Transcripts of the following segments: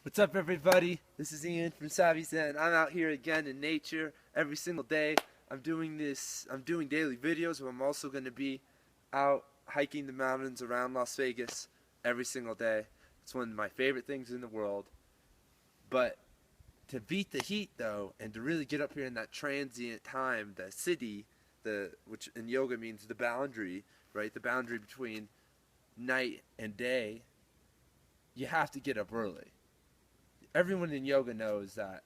What's up, everybody? This is Ian from Savvy Zen. I'm out here again in nature every single day. I'm doing daily videos, but I'm also going to be out hiking the mountains around Las Vegas every single day. It's one of my favorite things in the world. But to beat the heat, though, and to really get up here in that transient time, the city, which in yoga means the boundary, right? The boundary between night and day, you have to get up early. Everyone in yoga knows that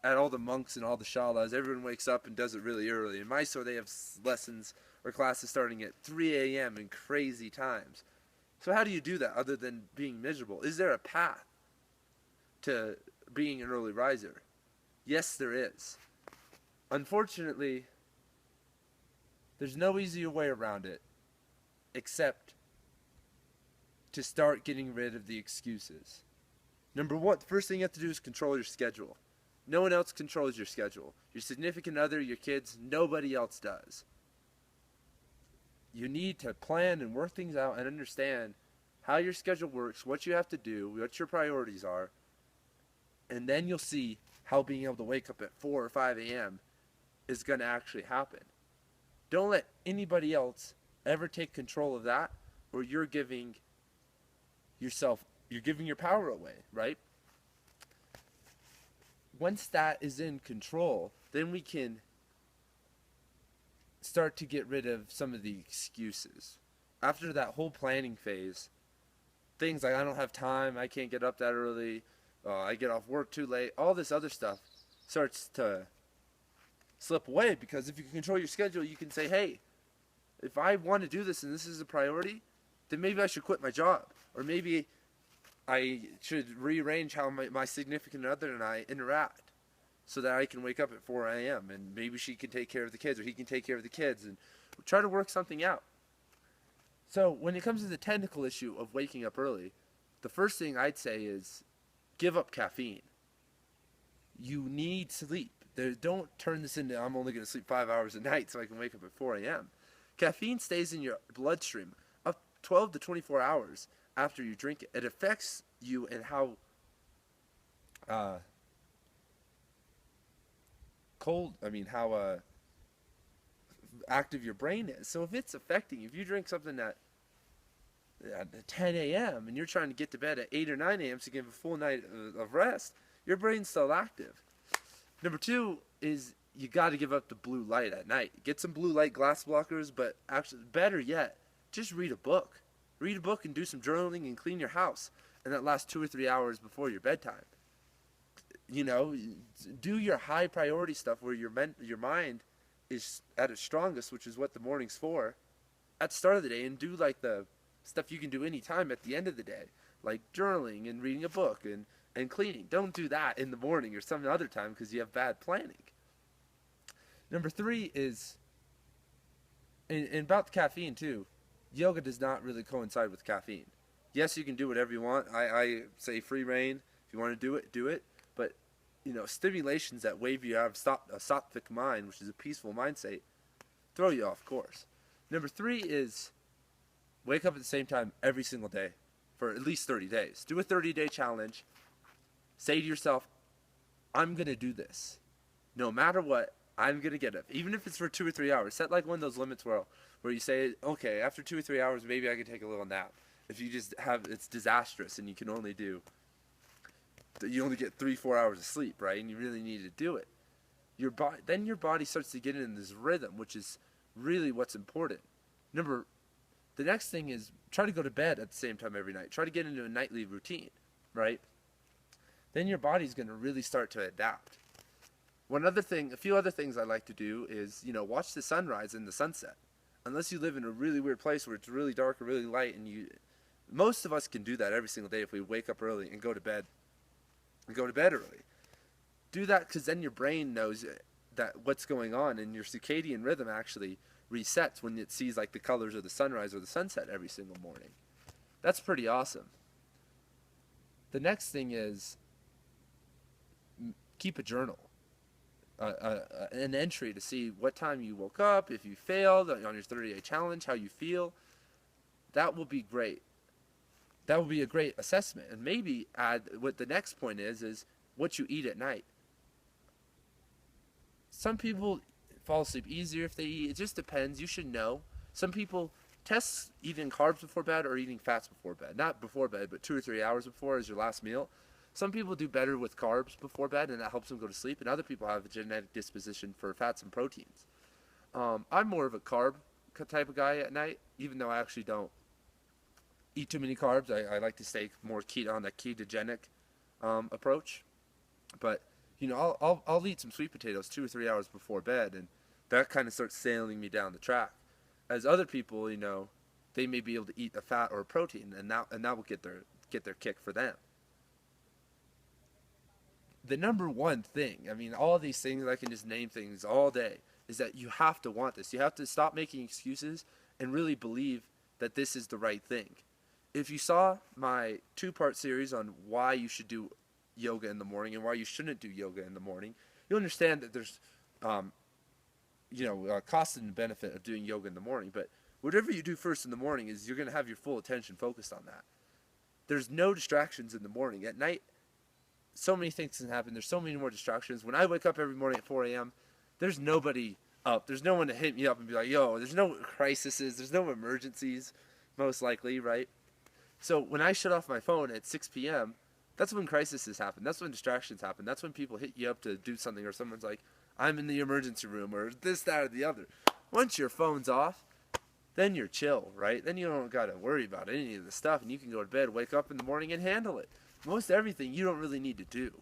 at all the monks and all the shalas, everyone wakes up and does it really early. In Mysore, they have lessons or classes starting at 3 a.m. in crazy times. So how do you do that other than being miserable? Is there a path to being an early riser? Yes, there is. Unfortunately, there's no easier way around it except to start getting rid of the excuses. Number one, the first thing you have to do is control your schedule. No one else controls your schedule. Your significant other, your kids, nobody else does. You need to plan and work things out and understand how your schedule works, what you have to do, what your priorities are, and then you'll see how being able to wake up at 4 or 5 a.m. is going to actually happen. Don't let anybody else ever take control of that, or you're giving your power away, right? Once that is in control, then we can start to get rid of some of the excuses. After that whole planning phase, things like I don't have time, I can't get up that early, I get off work too late, all this other stuff starts to slip away, because if you can control your schedule, you can say, hey, if I want to do this and this is a priority, then maybe I should quit my job. Or maybe I should rearrange how my significant other and I interact so that I can wake up at 4 a.m. and maybe she can take care of the kids or he can take care of the kids, and try to work something out. So when it comes to the technical issue of waking up early, the first thing I'd say is give up caffeine. You need sleep. Don't turn this into I'm only going to sleep 5 hours a night so I can wake up at 4 a.m. Caffeine stays in your bloodstream up 12 to 24 hours after you drink it. It affects you and how how active your brain is. So if it's affecting, if you drink something at 10 a.m. and you're trying to get to bed at 8 or 9 a.m. to give a full night of rest, your brain's still active. Number two is you got to give up the blue light at night. Get some blue light glass blockers, but actually, better yet, just read a book. Read a book and do some journaling and clean your house. And that lasts 2 or 3 hours before your bedtime. You know, do your high priority stuff where your mind is at its strongest, which is what the morning's for, at the start of the day, and do like the stuff you can do anytime at the end of the day, like journaling and reading a book and cleaning. Don't do that in the morning or some other time because you have bad planning. Number three is, and about the caffeine too, yoga does not really coincide with caffeine. Yes, you can do whatever you want. I say free reign. If you want to do it. But, stimulations that wave you out of a sattvic mind, which is a peaceful mind state, throw you off course. Number three is wake up at the same time every single day for at least 30 days. Do a 30-day challenge. Say to yourself, I'm going to do this. No matter what, I'm going to get up. Even if it's for 2 or 3 hours. Set like one of those limits where you say, okay, after 2 or 3 hours, maybe I can take a little nap. If you just it's disastrous and you only get 3-4 hours of sleep, right? And you really need to do it. Then your body starts to get in this rhythm, which is really what's important. The next thing is try to go to bed at the same time every night. Try to get into a nightly routine, right? Then your body's going to really start to adapt. A few other things I like to do is, watch the sunrise and the sunset. Unless you live in a really weird place where it's really dark or really light, most of us can do that every single day if we wake up early and go to bed early. Do that because then your brain knows that what's going on, and your circadian rhythm actually resets when it sees like the colors of the sunrise or the sunset every single morning. That's pretty awesome. The next thing is keep a journal. An entry to see what time you woke up, if you failed on your 30-day challenge, how you feel. That will be great. that would be a great assessment. And maybe add what the next point is what you eat at night. Some people fall asleep easier if they eat. It just depends. You should know. Some people test eating carbs before bed or eating fats before bed. Not before bed, but 2 or 3 hours before as your last meal. Some people do better with carbs before bed, and that helps them go to sleep. And other people have a genetic disposition for fats and proteins. I'm more of a carb type of guy at night, even though I actually don't eat too many carbs. I like to stay more on the ketogenic approach. But I'll eat some sweet potatoes 2 or 3 hours before bed, and that kind of starts sailing me down the track. As other people, they may be able to eat a fat or a protein, and that will get their kick for them. The number one thing, I mean, all these things, I can just name things all day, is that you have to want this. You have to stop making excuses and really believe that this is the right thing. If you saw my 2-part series on why you should do yoga in the morning and why you shouldn't do yoga in the morning, you'll understand that there's cost and benefit of doing yoga in the morning. But whatever you do first in the morning is you're going to have your full attention focused on that. There's no distractions in the morning. At night, so many things can happen. There's so many more distractions. When I wake up every morning at 4 a.m., there's nobody up. There's no one to hit me up and be like, yo, there's no crises. There's no emergencies, most likely, right? So when I shut off my phone at 6 p.m., that's when crises happen. That's when distractions happen. That's when people hit you up to do something, or someone's like, I'm in the emergency room, or this, that, or the other. Once your phone's off, then you're chill, right? Then you don't got to worry about any of the stuff, and you can go to bed, wake up in the morning, and handle it. Most everything you don't really need to do.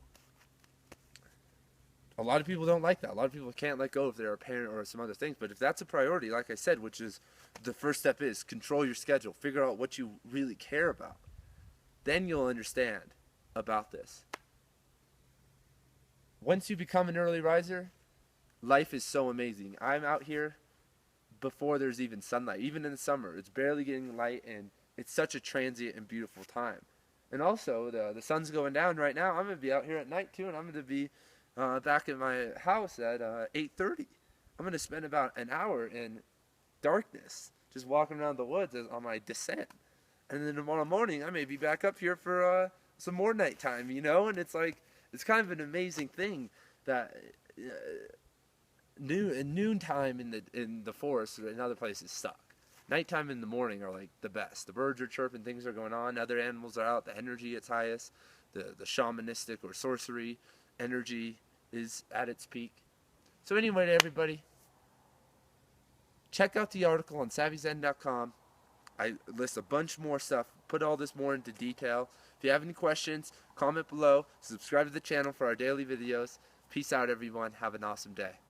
A lot of people don't like that. A lot of people can't let go if they're a parent or some other things. But if that's a priority, like I said, which is the first step is control your schedule. Figure out what you really care about. Then you'll understand about this. Once you become an early riser, life is so amazing. I'm out here before there's even sunlight. Even in the summer, it's barely getting light, and it's such a transient and beautiful time. And also, the sun's going down right now. I'm going to be out here at night, too, and I'm going to be back at my house at 8:30. I'm going to spend about an hour in darkness, just walking around the woods on my descent. And then tomorrow morning, I may be back up here for some more nighttime, and it's like, it's kind of an amazing thing that noontime in the forest or in other places suck. Nighttime in the morning are like the best. The birds are chirping, things are going on, other animals are out, the energy at its highest, the shamanistic or sorcery energy is at its peak. So anyway, everybody, check out the article on savvyzen.com. I list a bunch more stuff, put all this more into detail. If you have any questions, comment below, subscribe to the channel for our daily videos. Peace out, everyone. Have an awesome day.